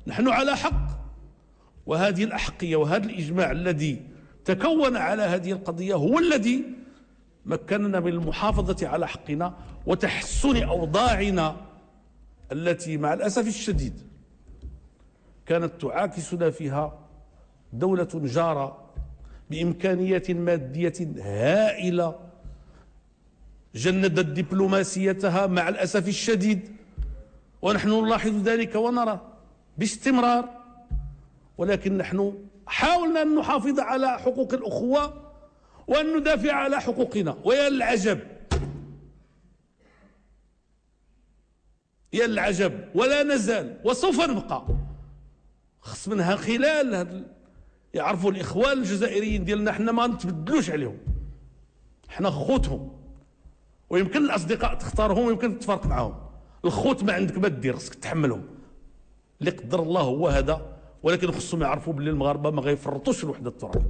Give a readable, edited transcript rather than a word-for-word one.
نحن على حق، وهذه الأحقية وهذا الإجماع الذي تكون على هذه القضية هو الذي مكننا من المحافظة على حقنا وتحسن أوضاعنا التي مع الأسف الشديد كانت تعاكسنا فيها دولة جارة بإمكانيات مادية هائلة جندت دبلوماسيتها مع الأسف الشديد، ونحن نلاحظ ذلك ونرى باستمرار. ولكن نحن حاولنا أن نحافظ على حقوق الأخوة وأن ندافع على حقوقنا، ويا العجب يا العجب ولا نزال وسوف نبقى خص منها خلال يعرفوا الإخوان الجزائريين ديالنا حنا ما نتبدلوش عليهم، حنا خوتهم، ويمكن الأصدقاء تختارهم ويمكن تتفرق معهم. الخوت ما عندك ما دير، خصك تحملهم، اللي قدر الله هو هذا. ولكن خصهم يعرفوا باللي المغاربه ما غيفرطوش في الوحده الترابيه.